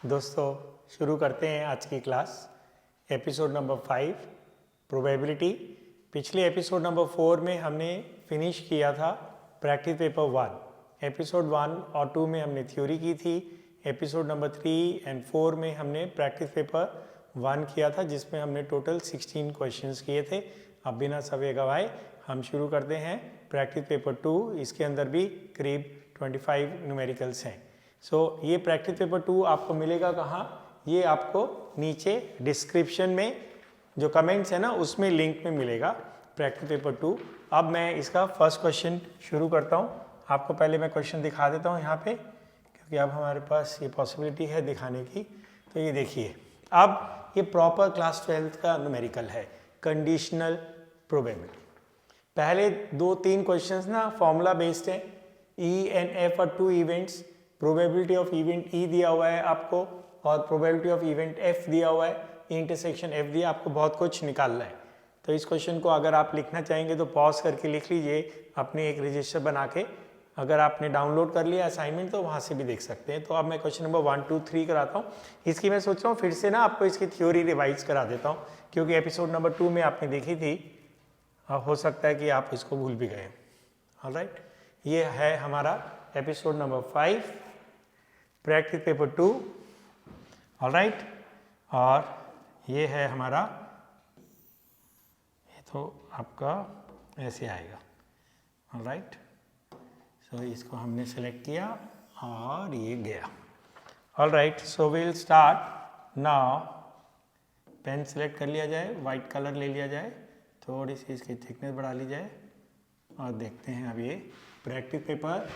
दोस्तों शुरू करते हैं आज की क्लास। Episode number 5 probability. पिछले एपिसोड नंबर 4 में हमने फिनिश किया था प्रैक्टिस पेपर 1। एपिसोड 1 और 2 में हमने थ्योरी की थी। एपिसोड नंबर 3 एंड 4 में हमने प्रैक्टिस पेपर 1 किया था, जिसमें हमने टोटल 16 क्वेश्चंस किए थे। अब बिना समय गवाए हम शुरू करते हैं प्रैक्टिस पेपर 2। इसके अंदर भी करीब 25 न्यूमेरिकल्स हैं। ये प्रैक्टिस पेपर 2 आपको मिलेगा कहाँ? ये आपको नीचे डिस्क्रिप्शन में जो कमेंट्स है ना, उसमें लिंक में मिलेगा प्रैक्टिस पेपर 2। अब मैं इसका फर्स्ट क्वेश्चन शुरू करता हूँ। आपको पहले मैं क्वेश्चन दिखा देता हूँ यहाँ पे, क्योंकि अब हमारे पास ये पॉसिबिलिटी है दिखाने की। तो ये देखिए, अब ये प्रॉपर क्लास 12 का न्यूमेरिकल है, कंडीशनल प्रोबेबिलिटी। पहले 2-3 क्वेश्चंस ना फॉर्मूला बेस्ड है। E and F R 2 events. Probability of event E दिया हुआ है आपको और प्रोबेबिलिटी ऑफ इवेंट एफ दिया हुआ है, इंटरसेक्शन एफ दिया। आपको बहुत कुछ निकालना है। तो इस क्वेश्चन को अगर आप लिखना चाहेंगे तो पॉज करके लिख लीजिए अपने एक रजिस्टर बना के। अगर आपने डाउनलोड कर लिया असाइनमेंट तो वहाँ से भी देख सकते हैं। तो अब मैं क्वेश्चन नंबर 1, 2, 3 कराता हूँ। इसकी मैं सोच रहा हूँ फिर से ना आपको इसकी थ्योरी रिवाइज करा देता हूँ, क्योंकि एपिसोड नंबर 2 में आपने देखी थी। हो सकता है कि आप इसको भूल भी गए। ऑलराइट, ये है हमारा episode number 5 practice paper 2। Alright, और ये है हमारा, ये तो आपका ऐसे आएगा। ऑलराइट, सो इसको हमने सेलेक्ट किया और ये गया। Alright, so will start now. Pen select कर लिया जाए, वाइट कलर ले लिया जाए, थोड़ी सी इसकी थिकनेस बढ़ा ली जाए और देखते हैं अब ये प्रैक्टिस पेपर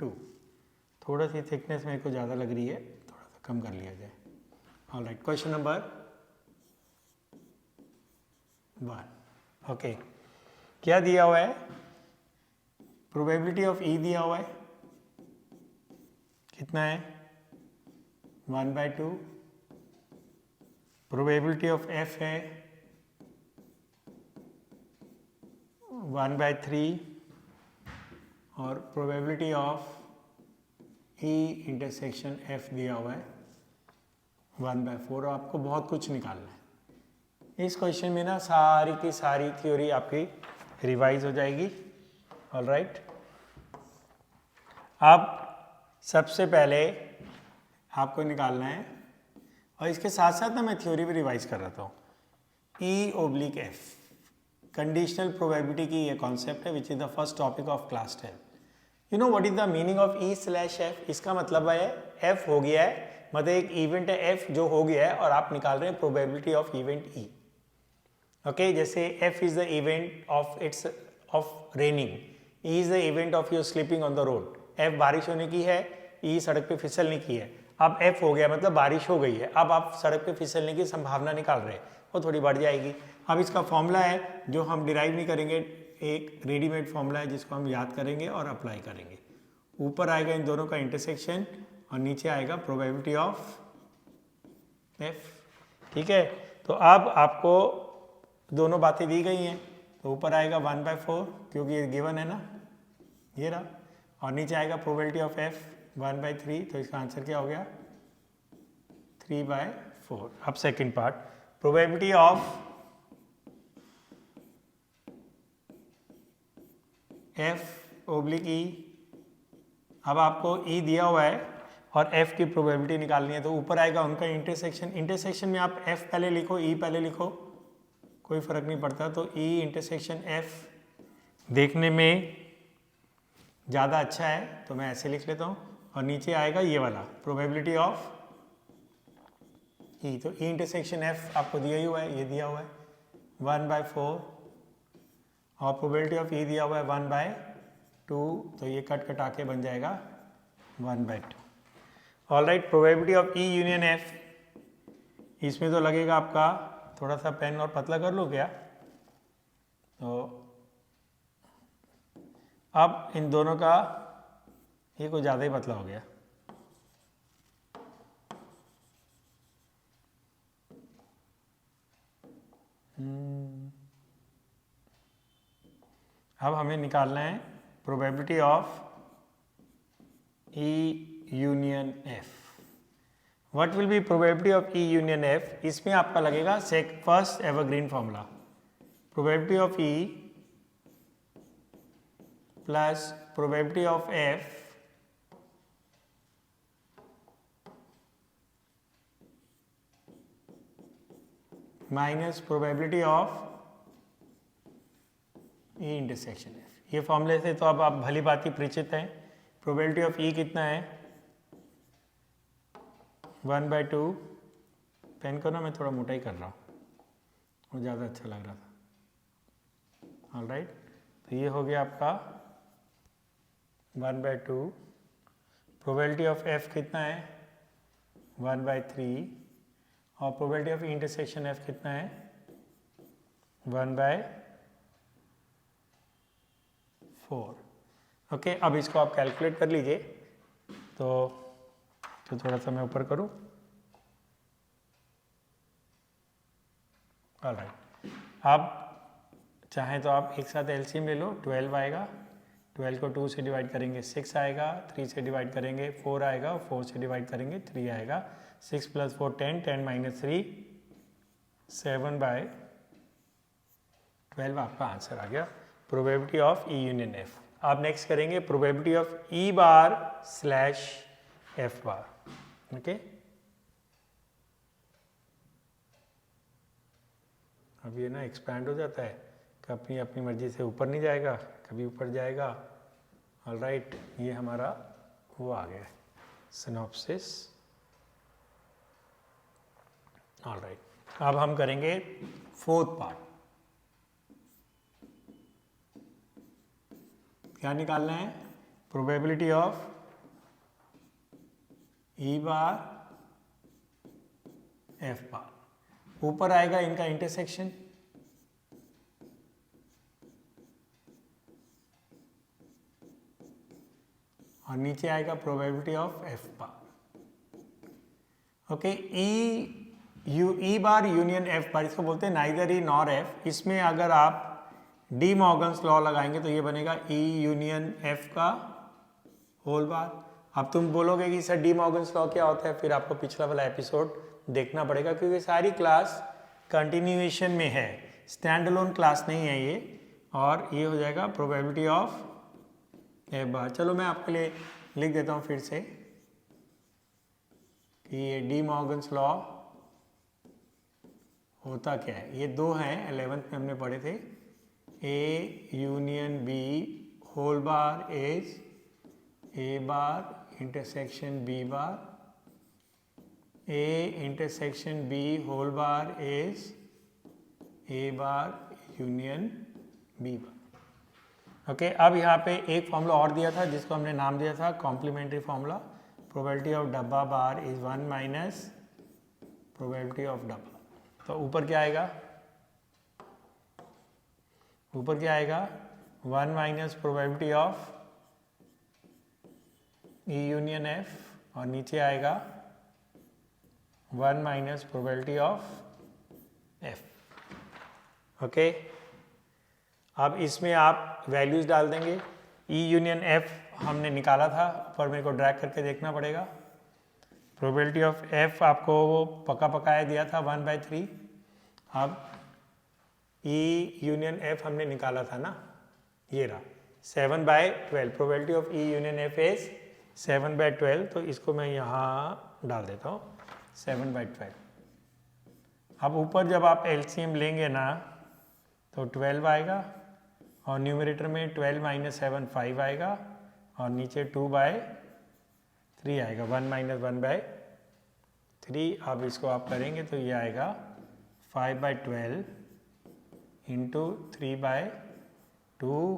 2। थोड़ा सी थिकनेस मेरे को ज़्यादा लग रही है, थोड़ा सा कम कर लिया जाए। Alright, question number 1। ओके, क्या दिया हुआ है? प्रोबेबिलिटी ऑफ ई दिया हुआ है, कितना है? 1/2। प्रोबेबिलिटी ऑफ एफ है 1/3 और probability of E intersection F दिया हुआ है 1/4। आपको बहुत कुछ निकालना है। इस क्वेश्चन में ना सारी की सारी थ्योरी आपकी रिवाइज हो जाएगी। ऑलराइट, अब सबसे पहले आपको निकालना है, और इसके साथ साथ ना मैं थ्योरी भी रिवाइज कर रहा था। ई / एफ कंडीशनल प्रोबेबिलिटी की ये कॉन्सेप्ट है, which is the first topic of class 10। You know what is the meaning of E/F? इसका मतलब है F हो गया है, मतलब एक इवेंट है F जो हो गया है और आप निकाल रहे हैं probability of event E। Okay, जैसे F is the event of raining, E is the event of your sleeping on the road. F बारिश होने की है, E सड़क पे फिसलने की है। अब F हो गया मतलब बारिश हो गई है, अब आप सड़क पे फिसलने की संभावना निकाल रहे हैं, वो थोड़ी बढ़ जाएगी। अब इसका फॉर्मूला है जो हम डिराइव नहीं करेंगे, एक रेडीमेड फॉर्मूला है जिसको हम याद करेंगे और अप्लाई करेंगे। ऊपर आएगा इन दोनों का इंटरसेक्शन और नीचे आएगा प्रोबेबिलिटी ऑफ एफ। ठीक है, तो अब आपको दोनों बातें दी गई हैं। तो ऊपर आएगा 1/4 क्योंकि ये गिवन है ना, ये रहा, और नीचे आएगा प्रोबेबिलिटी ऑफ एफ 1/3। तो इसका आंसर क्या हो गया? 3/4। अब second part, probability of F/E। अब आपको E दिया हुआ है और F की प्रोबेबिलिटी निकालनी है, तो ऊपर आएगा उनका इंटरसेक्शन। इंटरसेक्शन में आप F पहले लिखो, E पहले लिखो, कोई फर्क नहीं पड़ता। तो E इंटरसेक्शन F देखने में ज़्यादा अच्छा है, तो मैं ऐसे लिख लेता हूँ। और नीचे आएगा ये वाला प्रोबेबिलिटी ऑफ E। तो E इंटरसेक्शन F आपको दिया ही हुआ है, ये दिया हुआ है 1/4 और प्रोबेबिलिटी ऑफ E दिया हुआ है 1/2। तो ये कट कटा के बन जाएगा 1/2। Alright, probability of E union F, इसमें तो लगेगा आपका, थोड़ा सा पेन और पतला कर लो क्या? तो अब इन दोनों का ये कुछ ज़्यादा ही पतला हो गया, अब हमें निकालना है probability of E union F। What will be probability of E union F? इसमें आपका लगेगा first evergreen formula, probability of E plus probability of F minus probability of E intersection F। ये फॉर्मूले से तो अब आप भली बात ही परिचित हैं। प्रोबेबिलिटी ऑफ E कितना है? 1/2। पेन को ना मैं थोड़ा मोटा ही कर रहा हूँ, वो ज़्यादा अच्छा लग रहा था। ऑलराइट, तो ये हो गया आपका 1/2। प्रोबेबिलिटी ऑफ F कितना है? 1/3। और प्रोबेबिलिटी ऑफ इंटरसेक्शन F कितना है? 1/4। ओके, अब इसको आप कैलकुलेट कर लीजिए। तो थोड़ा सा मैं ऊपर करूं। ऑलराइट, अब चाहें तो आप एक साथ एलसीएम ले लो। 12 आएगा, 12 को 2 से डिवाइड करेंगे 6 आएगा, 3 से डिवाइड करेंगे 4 आएगा, 4 से डिवाइड करेंगे 3 आएगा। 6 + 4 10, 10 - 3 7/12 आपका आंसर आ गया, probability of E union F। आप नेक्स्ट करेंगे probability of E bar slash F bar. Okay, अब ये ना एक्सपैंड हो जाता है, कभी अपनी मर्जी से ऊपर नहीं जाएगा, कभी ऊपर जाएगा। ऑलराइट, ये हमारा वो आ गया सिनॉप्सिस। ऑलराइट, अब हम करेंगे फोर्थ पार्ट। क्या निकालना है? Probability of E bar F बार। ऊपर आएगा इनका इंटरसेक्शन, और नीचे आएगा probability of F bar. Okay, E bar union F बार, इसको बोलते हैं नाइदर E नॉर F। इसमें अगर आप डी मॉर्गन्स लॉ लगाएंगे तो ये बनेगा E यूनियन F का होल बार। अब तुम बोलोगे कि सर डी मॉर्गन्स लॉ क्या होता है, फिर आपको पिछला वाला एपिसोड देखना पड़ेगा, क्योंकि सारी क्लास कंटिन्यूएशन में है, स्टैंड अलोन क्लास नहीं है ये। और ये हो जाएगा प्रोबेबिलिटी ऑफ F बार। चलो मैं आपके लिए लिख देता हूँ फिर से कि ये डी मॉर्गन्स लॉ होता क्या है। ये दो हैं, 11th में हमने पढ़े थे। A union B whole bar is A bar intersection B bar, A intersection B whole bar is A bar union B bar. Okay, अब यहाँ पे एक फॉर्मूला और दिया था जिसको हमने नाम दिया था कॉम्प्लीमेंट्री फॉर्मूला। प्रोबेबिलिटी ऑफ डब्बा bar is 1 minus probability of डब्बा। तो ऊपर क्या आएगा? ऊपर क्या आएगा? 1 minus probability of E union F, और नीचे आएगा 1 minus probability of F। Okay, अब इसमें आप वैल्यूज डाल देंगे। E यूनियन F हमने निकाला था, पर मेरे को ड्रैग करके देखना पड़ेगा। प्रोबेबिलिटी ऑफ F आपको वो पका पकाया दिया था 1/3। अब E यूनियन F हमने निकाला था ना, ये रहा 7/12। Probability of E union F is 7/12, तो इसको मैं यहाँ डाल देता हूँ 7/12। अब ऊपर जब आप एलसीएम लेंगे ना तो 12 आएगा, और न्यूमरेटर में 12 - 7 5 आएगा, और नीचे 2/3 आएगा, 1 - 1/3। अब इसको आप करेंगे तो ये आएगा 5/12 इंटू 3/2।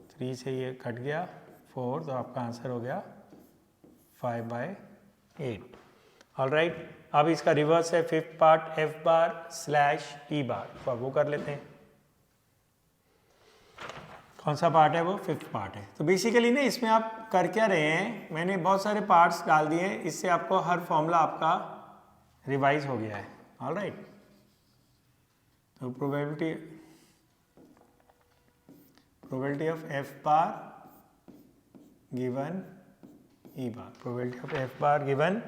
3 से ये कट गया 4, तो आपका आंसर हो गया 5/8। ऑलराइट, अब इसका रिवर्स है फिफ्थ पार्ट F बार स्लैश E बार, तो अब वो कर लेते हैं। कौन सा पार्ट है वो? फिफ्थ पार्ट है। तो बेसिकली ना इसमें आप कर क्या रहे हैं, मैंने बहुत सारे पार्ट्स डाल दिए हैं, इससे आपको हर फॉर्मूला आपका रिवाइज हो गया है। ऑलराइट, तो probability of F bar given E bar, probability of F bar given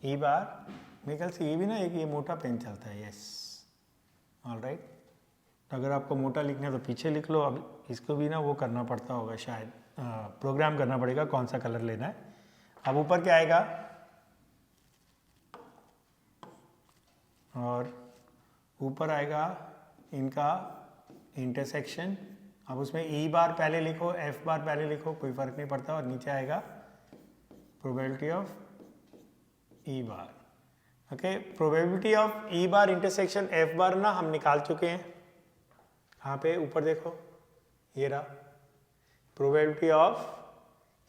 E bar. मेरे ख्याल से ये भी ना एक ये मोटा पेन चलता है, यस, ऑलराइट। अगर आपको मोटा लिखना है तो पीछे लिख लो। अब इसको भी ना वो करना पड़ता होगा शायद, प्रोग्राम करना पड़ेगा कौन सा कलर लेना है। अब ऊपर क्या आएगा, और ऊपर आएगा इनका इंटरसेक्शन। अब उसमें ई बार पहले लिखो, एफ बार पहले लिखो, कोई फर्क नहीं पड़ता। और नीचे आएगा probability of E bar. Okay, probability of E bar intersection F bar ना हम निकाल चुके हैं। यहाँ पे ऊपर देखो, ये रहा probability of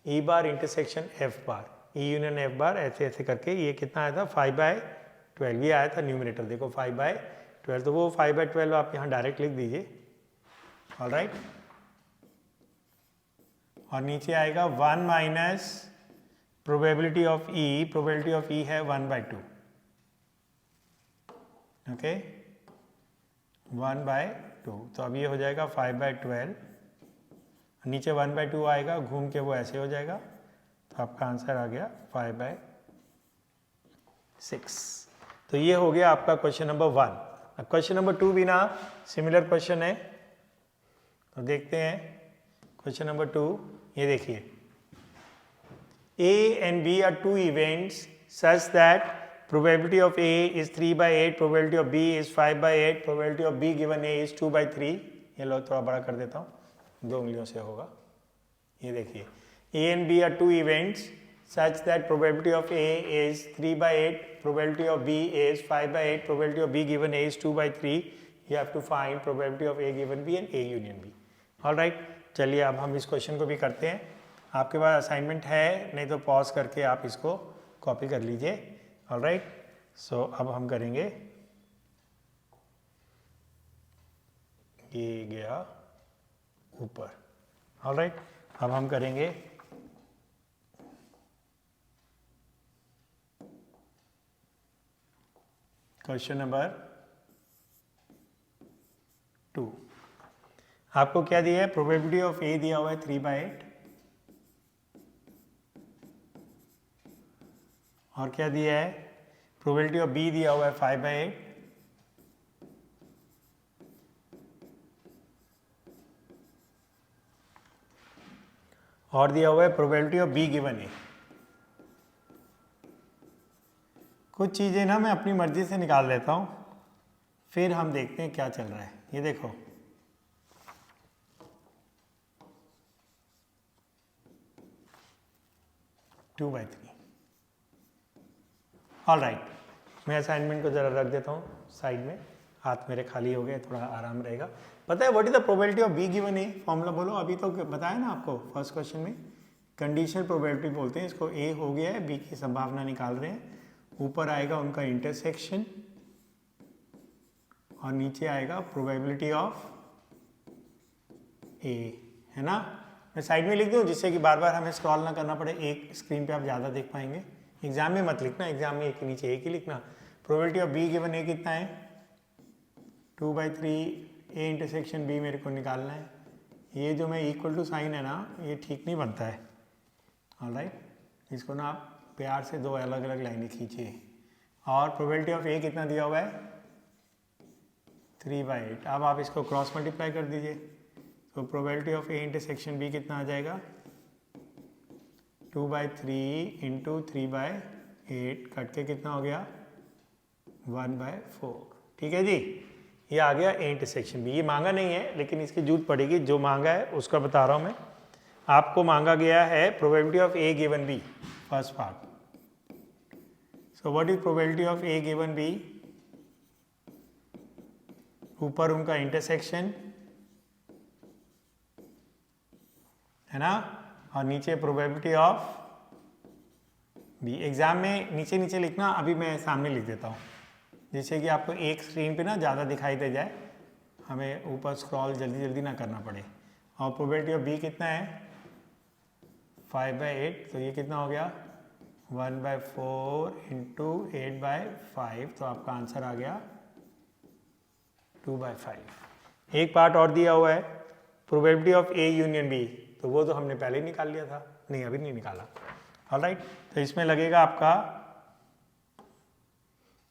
E bar intersection F bar, E union F bar, ऐसे ऐसे करके ये कितना आया था 5/12, ये आया था न्यूमरेटर, देखो 5/12। तो वो 5/12 आप यहाँ डायरेक्ट लिख दीजिए, ऑलराइट। और नीचे आएगा 1 minus probability of E, probability of E है 1/2, ओके 1/2। तो अब ये हो जाएगा 5/12, नीचे 1/2 आएगा, घूम के वो ऐसे हो जाएगा। तो आपका आंसर आ गया 5/6। तो ये हो गया आपका क्वेश्चन नंबर 1। अब क्वेश्चन नंबर 2 भी ना सिमिलर क्वेश्चन है, तो देखते हैं क्वेश्चन नंबर 2। ये देखिए, A and B are two events such that probability of A is 3/8, probability of B is 5/8, probability of B given A is 2/3। ये लो थोड़ा बड़ा कर देता हूँ, 2 उंगलियों से होगा। ये देखिए, A and B are two events such that probability of A is 3/8, probability of B is 5/8, probability of B given A is 2/3। You have to find probability of A given B and A union B। Alright, चलिए अब हम इस question को भी करते हैं। आपके पास assignment है, नहीं तो पॉज करके आप इसको कॉपी कर लीजिए, ऑलराइट। सो अब हम करेंगे, ये गया ऊपर, ऑलराइट। अब हम करेंगे क्वेश्चन नंबर 2। आपको क्या दिया है, प्रोबेबिलिटी ऑफ ए दिया हुआ है 3/8, और क्या दिया है, प्रोबेबिलिटी ऑफ बी दिया हुआ है 5/8, और दिया हुआ है प्रोबेबिलिटी ऑफ बी गिवन ए। कुछ चीज़ें ना मैं अपनी मर्जी से निकाल लेता हूँ, फिर हम देखते हैं क्या चल रहा है। ये देखो, टू बाई थ्री, ऑलराइट। मैं असाइनमेंट को ज़रा रख देता हूँ साइड में, हाथ मेरे खाली हो गए, थोड़ा आराम रहेगा। पता है what is the probability of be given A, formula बोलो। अभी तो बताया ना आपको फर्स्ट क्वेश्चन में, कंडीशनल प्रोबेबिलिटी बोलते हैं इसको। ए हो गया है, बी की संभावना निकाल रहे हैं। ऊपर आएगा उनका इंटरसेक्शन, और नीचे आएगा प्रोबेबिलिटी ऑफ ए, है ना। मैं साइड में लिख दूँ जिससे कि बार बार हमें स्क्रॉल ना करना पड़े, एक स्क्रीन पे आप ज़्यादा देख पाएंगे। एग्जाम में मत लिखना, एग्जाम में एक के नीचे एक ही लिखना। प्रोबेबिलिटी ऑफ बी गिवन ए कितना है, 2/3, ए इंटरसेक्शन बी मेरे को निकालना है। ये जो मैं इक्वल टू साइन है ना, ये ठीक नहीं बनता है, ऑलराइट। इसको ना आप प्यार से 2 अलग अलग लाइनें खींचिए। और प्रोबेबिलिटी ऑफ ए कितना दिया हुआ है, 3/8। अब आप इसको क्रॉस मल्टीप्लाई कर दीजिए, तो probability of A intersection B कितना आ जाएगा, 2/3 इंटू 3/8 कट के कितना हो गया, 1/4। ठीक है जी, ये आ गया ए इंटरसेक्शन बी। ये मांगा नहीं है लेकिन इसकी जरूरत पड़ेगी, जो मांगा है उसका बता रहा हूँ मैं। आपको मांगा गया है probability of A given B, first part. So what is probability of A given B, ऊपर उनका इंटरसेक्शन है ना, और नीचे प्रोबेबिलिटी ऑफ बी। एग्जाम में नीचे नीचे लिखना, अभी मैं सामने लिख देता हूँ जिससे कि आपको एक स्क्रीन पे ना ज़्यादा दिखाई दे जाए, हमें ऊपर स्क्रॉल जल्दी जल्दी ना करना पड़े। और प्रोबेबिलिटी ऑफ बी कितना है, 5/8, तो ये कितना हो गया, 1/4 इंटू 8/5। तो आपका आंसर आ गया 2/5। एक पार्ट और दिया हुआ है, probability of A union B, तो वो तो हमने पहले ही निकाल लिया था, नहीं अभी नहीं निकाला। ऑलराइट, तो इसमें लगेगा आपका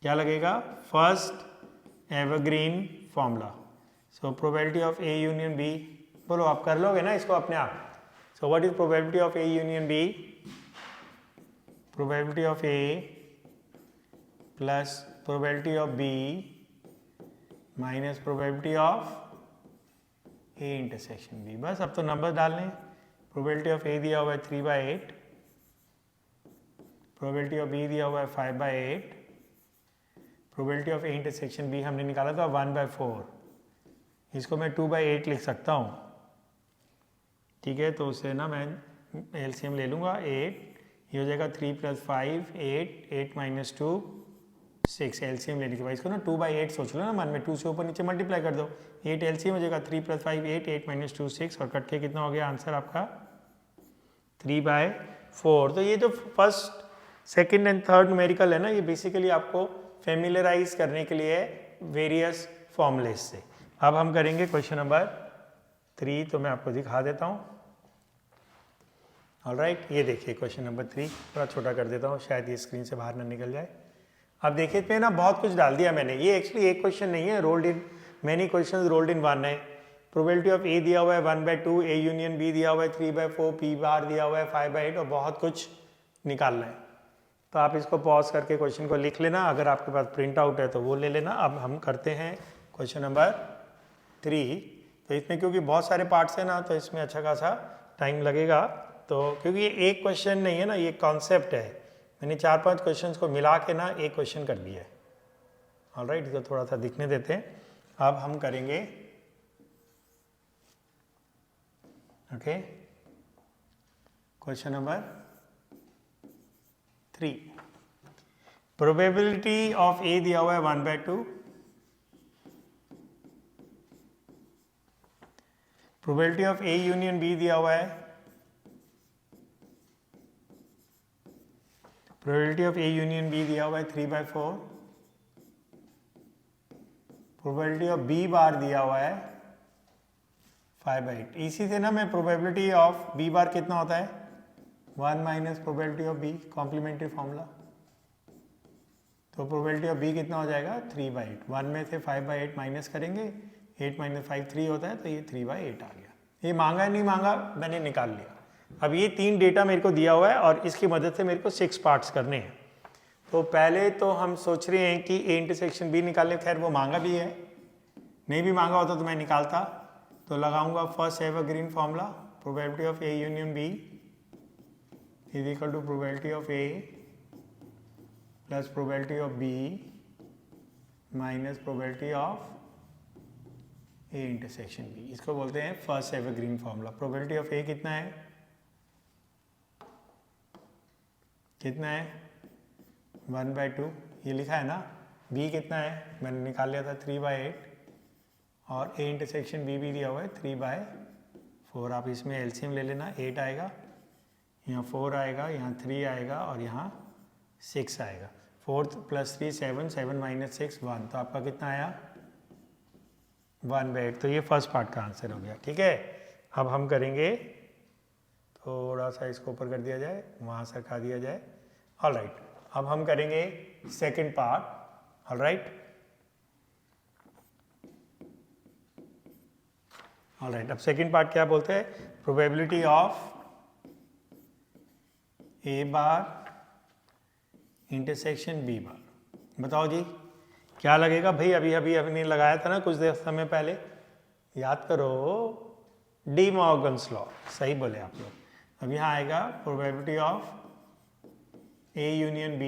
क्या लगेगा, first evergreen formula. So probability of A union B, बोलो आप कर लोगे ना इसको अपने आप। So what is probability of A union B, probability of A plus probability of B minus probability of A intersection B. बस अब तो नंबर डालने। प्रोबेबिलिटी ऑफ ए दिया हुआ है 3/8, प्रोबेबिलिटी ऑफ बी दिया हुआ है 5/8, probability of A intersection B हमने निकाला था 1/4। इसको मैं 2/8 लिख सकता हूँ, ठीक है। तो उससे ना मैं एलसीएम ले लूँगा 8, ये हो जाएगा 3 + 5 8, 8 - 2 6। एलसीएम लेने के बाद इसको ना 2/8 सोच लो ना मन में, 2 से ऊपर नीचे मल्टीप्लाई कर दो, 8 एलसीएम हो जाएगा 3 + 5 8, 8 - 2 6, और कट के कितना हो गया आंसर आपका 3/4। तो ये जो first second and third numerical है ना, ये बेसिकली आपको फेमिलियराइज करने के लिए वेरियस फॉर्मूलेस से। अब हम करेंगे क्वेश्चन नंबर 3, तो मैं आपको दिखा देता हूँ। ऑलराइट, ये देखिए क्वेश्चन नंबर 3, थोड़ा छोटा कर देता हूँ शायद ये स्क्रीन से बाहर ना निकल जाए। अब देखिए पे ना बहुत कुछ डाल दिया मैंने, ये एक्चुअली एक क्वेश्चन नहीं है, rolled in many question rolled in one है। प्रोबेबिलिटी ऑफ ए दिया हुआ है 1/2, ए यूनियन बी दिया हुआ है 3/4, पी बार दिया हुआ है 5/8, और बहुत कुछ निकालना है। तो आप इसको पॉज करके क्वेश्चन को लिख लेना, अगर आपके पास प्रिंट आउट है तो वो ले लेना। अब हम करते हैं क्वेश्चन नंबर 3। तो इसमें क्योंकि बहुत सारे पार्ट्स हैं ना, तो इसमें अच्छा खासा टाइम लगेगा। तो क्योंकि ये एक क्वेश्चन नहीं है ना, ये कॉन्सेप्ट है, मैंने 4-5 क्वेश्चंस को मिला के ना एक क्वेश्चन कर दिया है। ऑलराइट, तो थोड़ा सा दिखने देते हैं। अब हम करेंगे okay question number 3। Probability of A दिया हुआ है 1/2, probability of A union B दिया हुआ है, probability of A union B दिया हुआ है 3/4, प्रोबेबिलिटी ऑफ बी बार दिया हुआ है 5/8। इसी से ना मैं प्रोबेबिलिटी ऑफ बी बार कितना होता है 1 - probability of B, complementary formula. तो प्रोबेबिलिटी ऑफ बी कितना हो जाएगा 3/8। 1 में से 5/8 माइनस करेंगे, 8 - 5 3 होता है, तो ये 3/8 आ गया। ये मांगा नहीं मांगा, मैंने निकाल लिया। अब ये 3 डेटा मेरे को दिया हुआ है और इसकी मदद से मेरे को 6 पार्ट्स करने हैं। तो पहले तो हम सोच रहे हैं कि ए इंटरसेक्शन बी निकालने, खैर वो मांगा भी है, नहीं भी मांगा होता तो मैं निकालता। तो लगाऊंगा first evergreen formula, probability of A union B is equal to probability of A plus probability of B minus probability of A intersection B. इसको बोलते हैं first evergreen formula. Probability of A कितना है, कितना है 1/2, ये लिखा है ना। बी कितना है मैंने निकाल लिया था 3/8, और ए इंटरसेक्शन बी भी दिया हुआ है 3/4। आप इसमें एलसीएम ले लेना, 8 आएगा, यहाँ 4 आएगा, यहाँ 3 आएगा, और यहाँ 6 आएगा। 4 + 3 7, 7 - 6 1, तो आपका कितना आया 1/8। तो ये फर्स्ट पार्ट का आंसर हो गया, ठीक है। अब हम करेंगे, थोड़ा सा इसको ऊपर कर दिया जाए, वहाँ सरका दिया जाए। ऑलराइट, अब हम करेंगे सेकंड पार्ट। ऑलराइट, ऑलराइट, अब सेकंड पार्ट क्या बोलते हैं, probability of A bar intersection B bar. बताओ जी क्या लगेगा भाई, अभी अभी हमने लगाया था ना कुछ देर समय पहले, याद करो, डी मॉर्गन्स लॉ। सही बोले आप लोग। अब यहाँ आएगा probability of A union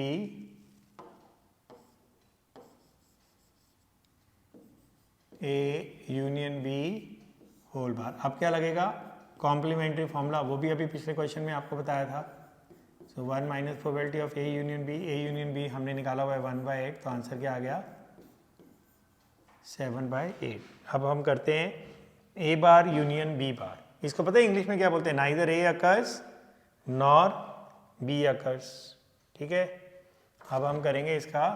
B whole bar. अब क्या लगेगा, कॉम्प्लीमेंट्री फॉर्मूला, वो भी अभी पिछले क्वेश्चन में आपको बताया था। सो 1 - probability of A union B हमने निकाला हुआ है 1/8, तो आंसर क्या आ गया 7/8। अब हम करते हैं ए बार यूनियन बी बार। इसको पता है इंग्लिश में क्या बोलते हैं, neither A occurs nor be occurs, ठीक है। अब हम करेंगे इसका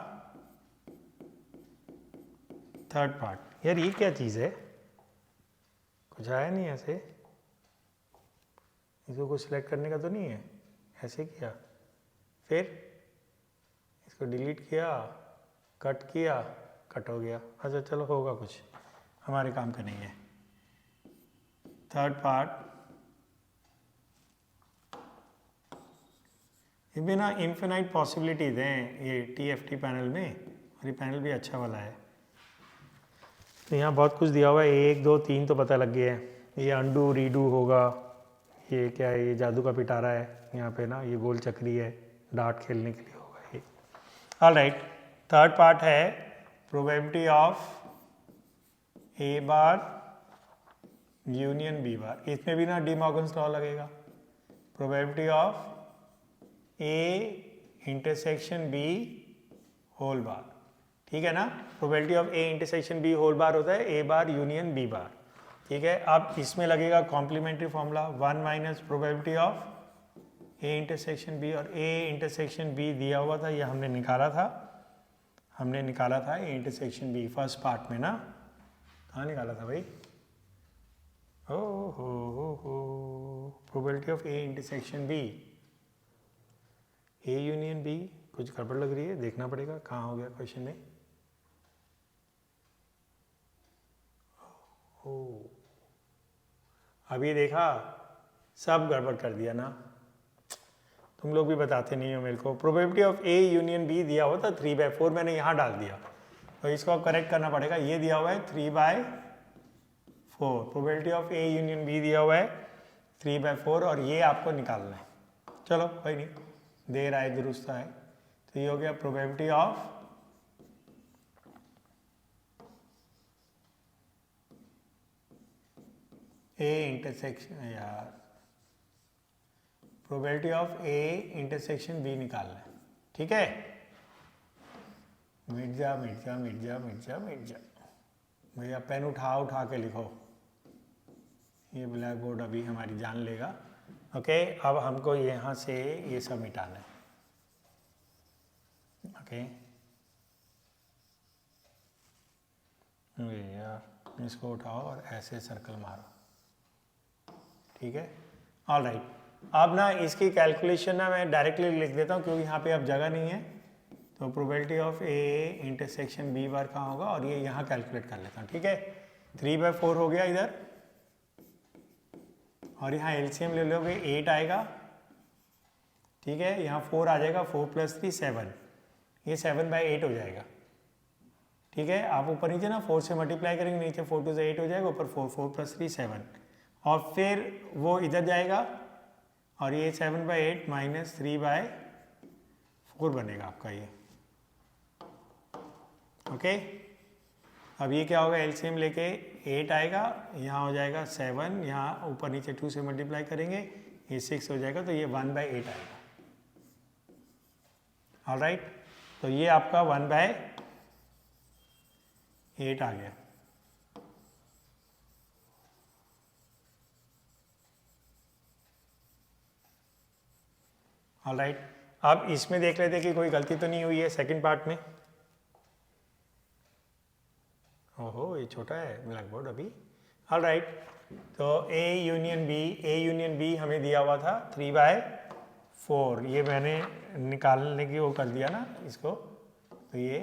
थर्ड पार्ट। यार ये क्या चीज़ है, कुछ आया नहीं ऐसे, इसको कुछ सिलेक्ट करने का तो नहीं है, ऐसे किया फिर इसको डिलीट किया, कट किया, कट हो गया। अच्छा चलो होगा कुछ, हमारे काम का नहीं है। थर्ड पार्ट, इसमें ना इन्फिनाइट पॉसिबिलिटीज़ हैं ये TFT पैनल में, और ये पैनल भी अच्छा वाला है। तो यहाँ बहुत कुछ दिया हुआ है, 1 2 3 तो पता लग गया है। ये अंडू रीडू होगा, ये क्या है, ये जादू का पिटारा है यहाँ पे ना, ये गोल चक्री है, डार्ट खेलने के लिए होगा ये। ऑलराइट, थर्ड पार्ट है probability of A bar union B bar. इसमें भी ना डी मॉर्गन्स लॉ लगेगा। Probability of A intersection B whole bar, ठीक है ना। Probability of A intersection B whole bar होता है ए बार यूनियन बी बार, ठीक है। अब इसमें लगेगा complementary formula 1 minus probability of A intersection B, और ए इंटरसेक्शन बी दिया हुआ था, ये हमने निकाला था A intersection B first part में ना। कहाँ निकाला था भाई, ओ हो probability of A intersection B, A union B. कुछ गड़बड़ लग रही है, देखना पड़ेगा कहाँ हो गया क्वेश्चन में। अभी देखा, सब गड़बड़ कर दिया ना, तुम लोग भी बताते नहीं हो मेरे को। Probability of A union B दिया हुआ था 3/4, मैंने यहाँ डाल दिया, तो इसको करेक्ट करना पड़ेगा। ये दिया हुआ है 3/4, probability of A union B दिया हुआ है 3/4, और ये आपको निकालना है। चलो कोई नहीं, देर आए दुरुस्त आए। तो ये हो गया प्रोबेबिलिटी ऑफ ए इंटरसेक्शन, यार probability of A intersection B निकालना है, ठीक है। मिट जा भैया, पेन उठा के लिखो, ये ब्लैक बोर्ड अभी हमारी जान लेगा। ओके, अब हमको यहाँ से ये सब मिटाना है। ओके यार, इसको उठाओ और ऐसे सर्कल मारो, ठीक है। ऑल राइट, अब ना इसकी कैलकुलेशन ना मैं डायरेक्टली लिख देता हूँ, क्योंकि यहाँ पे अब जगह नहीं है। तो probability of A intersection B bar कहाँ होगा, और ये यहाँ कैलकुलेट कर लेता हूँ, ठीक है। 3/4 हो गया इधर, और यहाँ एलसीएम ले लोगे 8 आएगा, ठीक है। यहाँ 4 आ जाएगा, 4 + 3 7, ये 7/8 हो जाएगा, ठीक है। आप ऊपर नीचे ना 4 से मल्टीप्लाई करेंगे, नीचे 4 2 8 हो जाएगा, ऊपर 4 4 + 3 7, और फिर वो इधर जाएगा, और ये 7/8 - 3/4 बनेगा आपका ये। ओके, अब ये क्या होगा, एलसीएम लेके 8 आएगा, यहाँ हो जाएगा 7, यहाँ ऊपर नीचे 2 से मल्टीप्लाई करेंगे, ये 6 हो जाएगा, तो ये 1/8 आएगा। ऑलराइट, तो ये आपका 1/8 आ गया। ऑलराइट, अब इसमें देख लेते हैं कि कोई गलती तो नहीं हुई है सेकंड पार्ट में। ओहो, ये छोटा है ब्लैक बोर्ड अभी। ऑलराइट, तो ए यूनियन बी हमें दिया हुआ था 3/4, ये मैंने निकालने की वो कर दिया ना इसको, तो ये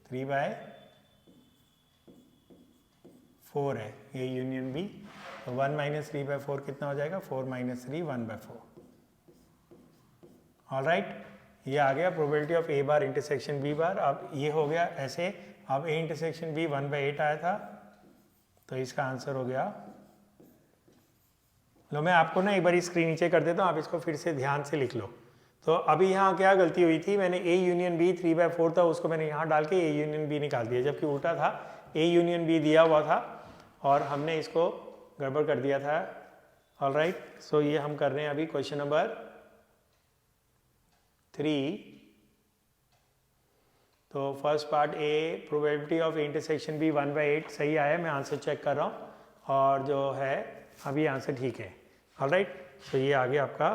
3/4 है ये यूनियन बी। तो 1 - 3/4 कितना हो जाएगा, 4 - 3 1/4। ऑलराइट, ये आ गया probability of A bar intersection B bar. अब ये हो गया ऐसे, अब ए इंटरसेक्शन बी 1/8 आया था, तो इसका आंसर हो गया। लो, मैं आपको ना एक बार स्क्रीन नीचे कर देता हूँ, आप इसको फिर से ध्यान से लिख लो। तो अभी यहाँ क्या गलती हुई थी, मैंने ए यूनियन बी 3/4 था, उसको मैंने यहाँ डाल के ए यूनियन बी निकाल दिया, जबकि उल्टा था, ए यूनियन बी दिया हुआ था और हमने इसको गड़बड़ कर दिया था। ऑलराइट, सो ये हम कर रहे हैं अभी क्वेश्चन नंबर 3। तो first part A probability of intersection B 1/8 सही आया, मैं आंसर चेक कर रहा हूँ, और जो है अभी आंसर ठीक है। ऑलराइट, तो ये आ गया आपका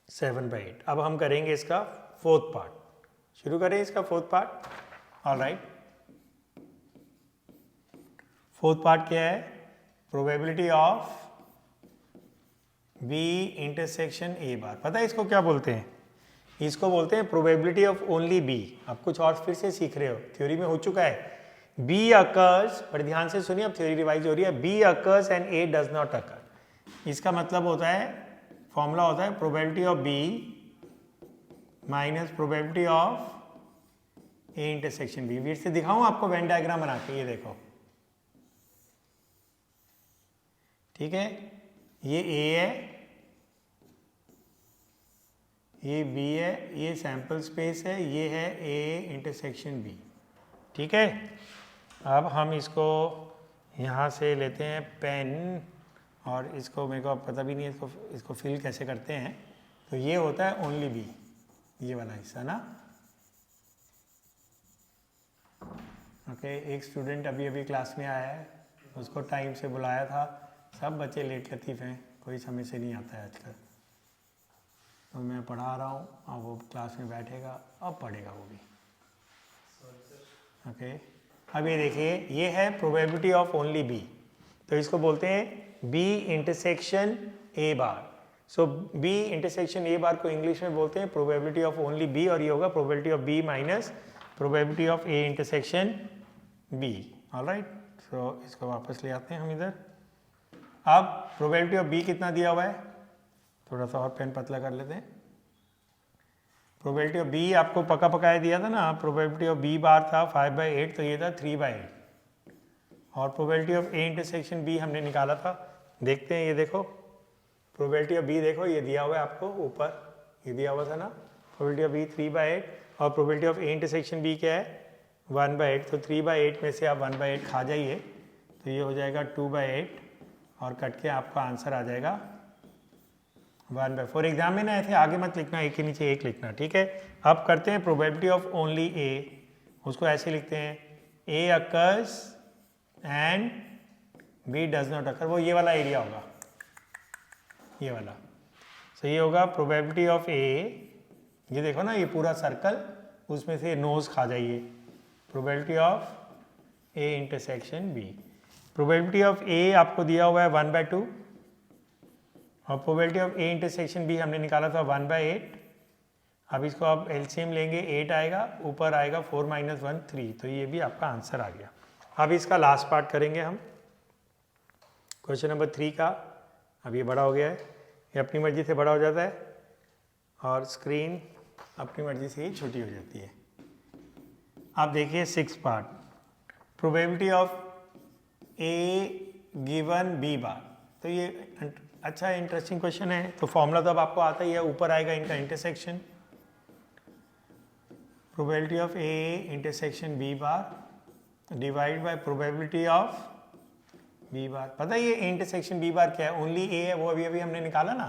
7/8। अब हम करेंगे इसका फोर्थ पार्ट, शुरू करें इसका fourth part. Alright, fourth part क्या है, probability of B intersection A bar. पता है इसको क्या बोलते हैं? इसको बोलते हैं प्रोबेबिलिटी ऑफ ओनली बी। आप कुछ और फिर से सीख रहे हो, थ्योरी में हो चुका है। बी अकर्स, पर ध्यान से सुनिए, अब थ्योरी रिवाइज हो रही है। B occurs and A does not occur. इसका मतलब होता है, फॉर्मूला होता है probability of B minus probability of A intersection B. फिर से दिखाऊं आपको वेन डायग्राम बना के, ये देखो, ठीक है, ये ए है, ये बी है, ये सैंपल स्पेस है, ये है ए इंटरसेक्शन बी, ठीक है। अब हम इसको यहाँ से लेते हैं पेन, और इसको मेरे को अब पता भी नहीं है इसको फिल कैसे करते हैं। तो ये होता है ओनली बी, ये वाला हिस्सा ना। ओके, एक स्टूडेंट अभी अभी क्लास में आया है, उसको टाइम से बुलाया था। सब बच्चे लेट लतीफ़ हैं, कोई समय से नहीं आता है आजकल। तो मैं पढ़ा रहा हूँ, अब वो क्लास में बैठेगा, अब पढ़ेगा वो भी। ओके, अब ये देखिए, ये है प्रोबेबिलिटी ऑफ ओनली बी। तो इसको बोलते हैं B intersection A bar. So B intersection A bar को इंग्लिश में बोलते हैं प्रोबेबिलिटी ऑफ ओनली बी, और ये होगा probability of B minus probability of A intersection B. Alright, so इसको वापस ले आते हैं हम इधर। अब प्रोबेबिलिटी ऑफ बी कितना दिया हुआ है, थोड़ा सा और पेन पतला कर लेते हैं। प्रोबेबिलिटी ऑफ बी आपको पका पकाया दिया था ना, प्रोबेबिलिटी ऑफ बी बार था 5/8, तो ये था 3/8। और probability of A intersection B हमने निकाला था, देखते हैं, ये देखो प्रोबेबिलिटी ऑफ बी, देखो ये दिया हुआ है आपको ऊपर, ये दिया हुआ था ना, प्रोबेबिलिटी ऑफ बी 3/8, और probability of A intersection B क्या है 1/8। तो 3/8 में से आप 1/8 खा जाइए, तो ये हो जाएगा 2/8, और कट के आपका आंसर आ जाएगा 1/4। एग्जाम में ना ऐसे आगे मत लिखना, एक के नीचे एक लिखना, ठीक है। अब करते हैं प्रोबेबिलिटी ऑफ ओनली ए, उसको ऐसे लिखते हैं A occurs and B does not occur. वो ये वाला एरिया होगा, ये वाला। सो ये होगा प्रोबेबिलिटी ऑफ ए, ये देखो ना ये पूरा सर्कल, उसमें से नोज खा जाइए, probability of A intersection B. Probability of A आपको दिया हुआ है 1/2, और probability of A intersection B हमने निकाला था 1/8। अब इसको आप एलसीएम लेंगे, 8 आएगा, ऊपर आएगा 4 - 1 3, तो ये भी आपका आंसर आ गया। अब इसका लास्ट पार्ट करेंगे हम, क्वेश्चन नंबर 3 का। अब ये बड़ा हो गया है, ये अपनी मर्जी से बड़ा हो जाता है, और स्क्रीन अपनी मर्जी से ही छोटी हो जाती है। आप देखिए 6 part, probability of A given B bar. तो ये अच्छा इंटरेस्टिंग क्वेश्चन है। तो फॉर्मूला तो अब आपको आता ही है, ऊपर आएगा इनका intersection, probability of A intersection B bar divide by probability of B bar. पता है ये इंटरसेक्शन बी बार क्या है, ओनली ए है, वो अभी अभी हमने निकाला ना,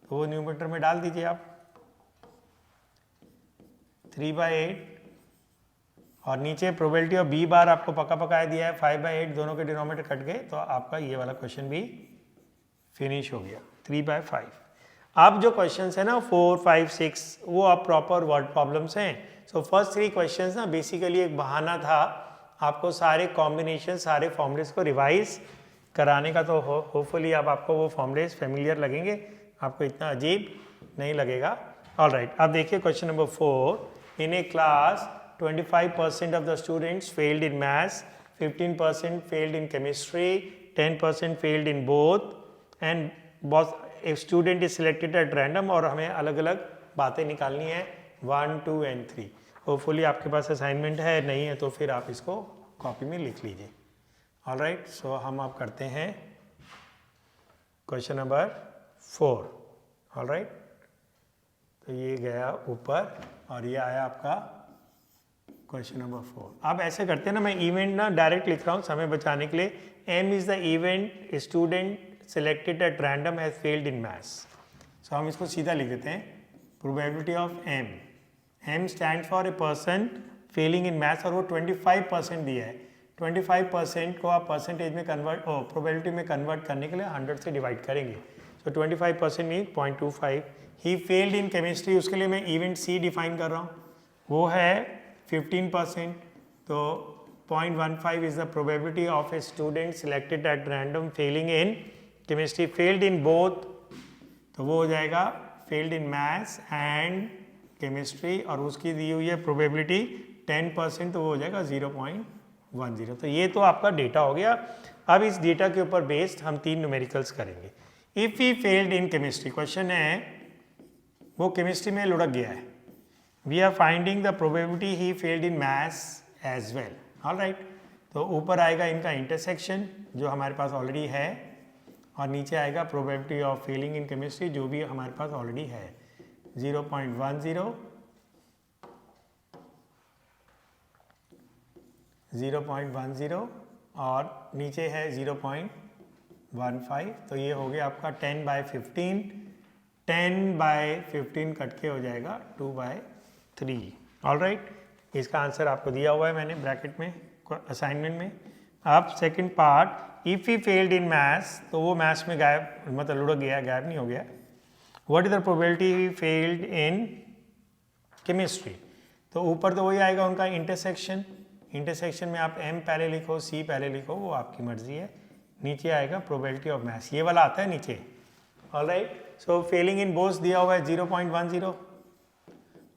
तो वो न्यूमरेटर में डाल दीजिए आप 3/8, और नीचे प्रोबेबिलिटी ऑफ बी बार आपको पका पकाया दिया है 5/8, दोनों के डिनोमिनेटर कट गए, तो आपका ये वाला क्वेश्चन भी फिनिश हो गया 3/5। अब जो क्वेश्चंस है ना 4, 5, 6, वो अब प्रॉपर वर्ड प्रॉब्लम्स हैं। सो फर्स्ट 3 क्वेश्चंस ना बेसिकली एक बहाना था आपको सारे कॉम्बिनेशन, सारे फॉर्मूलेस को रिवाइज कराने का। तो होपफुली अब आपको वो फॉर्मूलेस फेमिलियर लगेंगे, आपको इतना अजीब नहीं लगेगा। ऑलराइट, अब देखिए question number 4। In A class 25% of the students failed in maths, 15% failed in chemistry, 10% failed in both, and a student is selected at random, और हमें अलग अलग बातें निकालनी है 1, 2 and 3। होपफुली आपके पास असाइनमेंट है, नहीं है तो फिर आप इसको कॉपी में लिख लीजिए। ऑलराइट, सो हम आप करते हैं क्वेश्चन नंबर 4। ऑलराइट, तो ये गया ऊपर और ये आया आपका क्वेश्चन नंबर 4। अब ऐसे करते हैं ना, मैं इवेंट ना डायरेक्ट लिख रहा हूँ समय बचाने के लिए। M is the event student selected at random has failed in maths. So हम इसको सीधा लिख देते हैं probability of M. M stand for a person failing in maths, और वो 25% दिया है। 25% को आप परसेंटेज में कन्वर्ट प्रोबेबिलिटी में कन्वर्ट करने के लिए 100 से डिवाइड करेंगे। सो 25% mean 0.25। He failed in chemistry, उसके लिए मैं इवेंट सी डिफाइन कर रहा हूँ, वो है 15%। तो 0.15 is the probability of a student selected at random failing in chemistry, failed in both, तो वो हो जाएगा failed in maths and chemistry, और उसकी दी हुई है probability 10%, तो वो हो जाएगा 0.10। तो ये तो आपका डेटा हो गया। अब इस डेटा के ऊपर बेस्ड हम 3 न्यूमेरिकल्स करेंगे। If he failed in chemistry, question है वो केमिस्ट्री में लुढ़क गया है, we are finding the probability he failed in maths as well. Alright, तो ऊपर आएगा इनका इंटरसेक्शन जो हमारे पास ऑलरेडी है, और नीचे आएगा probability of Fehling in chemistry जो भी हमारे पास ऑलरेडी है 0.10, 0.10 और नीचे है 0.15, तो ये हो गया आपका 10/15, 10/15 कट के हो जाएगा 2/3। ऑलराइट, इसका आंसर आपको दिया हुआ है मैंने ब्रैकेट में असाइनमेंट में। अब second part, if he failed in maths, तो वो मैथ्स में गायब, मतलब लुढ़क गया, गायब नहीं हो गया। What is the probability he failed in chemistry, तो ऊपर तो वही आएगा उनका इंटरसेक्शन, इंटरसेक्शन में आप m पहले लिखो c पहले लिखो, वो आपकी मर्जी है। नीचे आएगा प्रोबेबिलिटी ऑफ मैथ्स, ये वाला आता है नीचे। Alright, so Fehling in both दिया हुआ है 0.10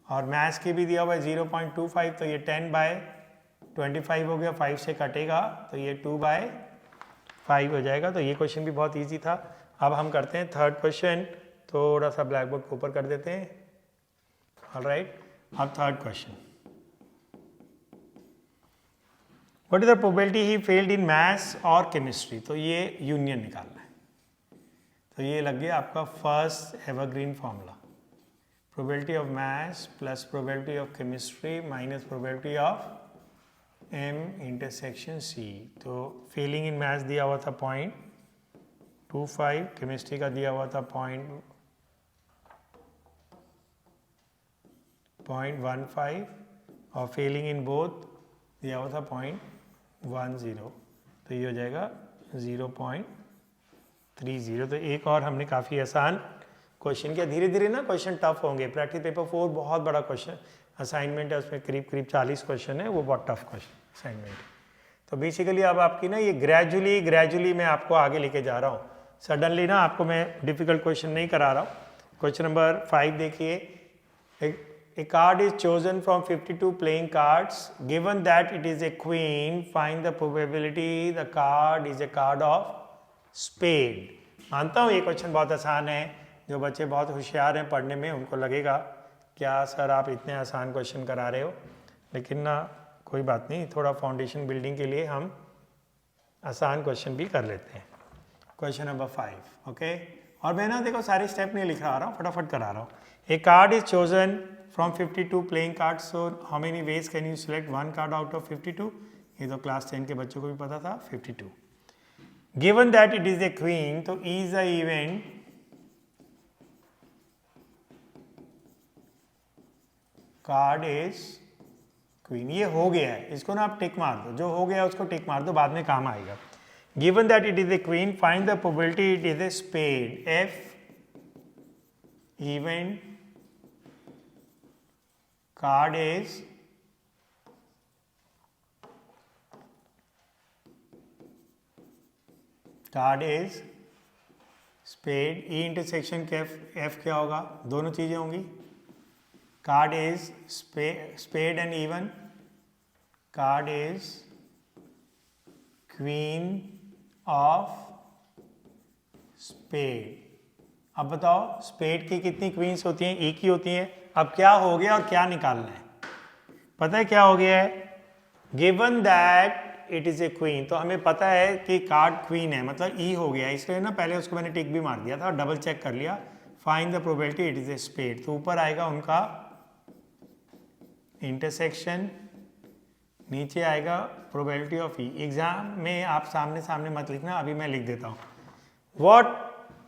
और मैथ्स की भी दिया हुआ है 0.25, तो ये 10/25 हो गया, 5 से कटेगा तो ये 2/5 हो जाएगा। तो ये क्वेश्चन भी बहुत ईजी था। अब हम करते हैं थर्ड क्वेश्चन, थोड़ा सा ब्लैक बोर्ड को ऊपर कर देते हैं। ऑलराइट, अब third question, what is the probability he failed in maths और केमिस्ट्री, तो ये यूनियन निकालना है। तो ये लग गया आपका first evergreen formula, probability of maths plus probability of chemistry minus probability of m intersection c। तो फेलिंग इन मैथ्स दिया हुआ था 0.25, केमिस्ट्री का दिया हुआ था 0.15 और फेलिंग इन बोथ दिया हुआ था 0.10, तो ये हो जाएगा 0.30। तो एक और हमने काफ़ी आसान क्वेश्चन किया। धीरे धीरे ना क्वेश्चन टफ होंगे। प्रैक्टिस पेपर 4 बहुत बड़ा क्वेश्चन असाइनमेंट है, उसमें करीब 40 क्वेश्चन है, वो बहुत टफ क्वेश्चन असाइनमेंट है। तो बेसिकली अब आपकी ना ये ग्रेजुअली मैं आपको आगे लेके जा रहा हूँ। सडनली ना आपको मैं डिफिकल्ट क्वेश्चन नहीं करा रहा हूँ। क्वेश्चन नंबर 5 देखिए, A card is chosen from 52 playing cards. Given that it is a queen, find the probability the card is a card of spade. मानता हूँ ये क्वेश्चन बहुत आसान है, जो बच्चे बहुत होशियार हैं पढ़ने में उनको लगेगा क्या सर आप इतने आसान क्वेश्चन करा रहे हो, लेकिन ना कोई बात नहीं, थोड़ा फाउंडेशन बिल्डिंग के लिए हम आसान क्वेश्चन भी कर लेते हैं। Question number 5, okay. और मैं ना देखो सारे स्टेप नहीं लिखा आ रहा हूँ, फटाफट करा रहा हूँ। A card is chosen from 52 playing cards, so how many ways can you select one card out of 52? ये तो क्लास 10 के बच्चों को भी पता था, 52। Given that it is a queen, तो is the event card is queen, ये हो गया है, इसको ना आप टिक मार दो, जो हो गया उसको टिक मार दो, बाद में काम आएगा। Given that it is a queen, find the probability it is a spade. F event card is spade। E intersection के F क्या होगा, दोनों चीजें होंगी। Card is spade and even, card is queen of spade. अब बताओ spade की कितनी क्वींस होती हैं, एक ही होती हैं। अब क्या हो गया और क्या निकालना है, पता है क्या हो गया है। Given that it is A queen, तो हमें पता है कि कार्ड क्वीन है, मतलब ई हो गया, इसलिए ना पहले उसको मैंने टिक भी मार दिया था, डबल चेक कर लिया। Find the probability it is a spade, तो ऊपर आएगा उनका इंटरसेक्शन, नीचे आएगा प्रोबेबिलिटी ऑफ ई। एग्जाम में आप सामने सामने मत लिखना, अभी मैं लिख देता हूँ। What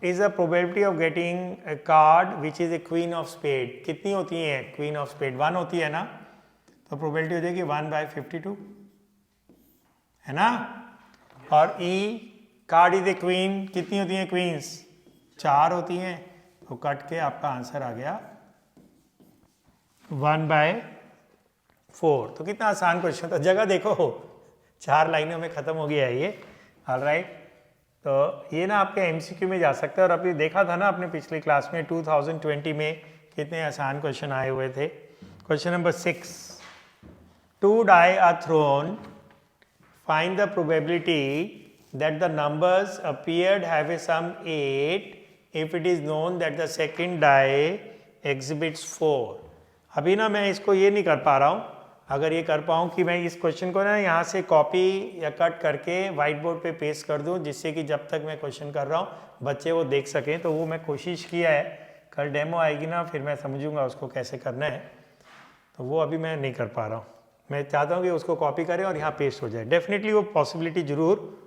is the probability of getting a card which is a queen of spade, कितनी होती है queen of spade, 1 होती है ना, तो probability हो जाएगी 1/52, है ना। और E card is a queen, कितनी होती है queens, 4 होती हैं, तो कट के आपका आंसर आ गया 1/4। तो कितना आसान क्वेश्चन था, जगह देखो 4 लाइनों में ख़त्म हो गया है ये। ऑलराइट, तो ये ना आपके एमसीक्यू में जा सकता है। और अभी देखा था ना अपने पिछली क्लास में 2020 में कितने आसान क्वेश्चन आए हुए थे। Question number 6, two dice are thrown, find the probability that the numbers appeared have a sum 8 if it is known that the second die exhibits 4। अभी ना मैं इसको ये नहीं कर पा रहा हूँ, अगर ये कर पाऊँ कि मैं इस क्वेश्चन को ना यहाँ से कॉपी या कट करके वाइट बोर्ड पे पेस्ट कर दूँ, जिससे कि जब तक मैं क्वेश्चन कर रहा हूँ बच्चे वो देख सकें। तो वो मैं कोशिश किया है, कल डेमो आएगी ना फिर मैं समझूंगा उसको कैसे करना है, तो वो अभी मैं नहीं कर पा रहा हूँ। मैं चाहता हूँ कि उसको कॉपी करें और यहाँ पेस्ट हो जाए। डेफिनेटली वो पॉसिबिलिटी ज़रूर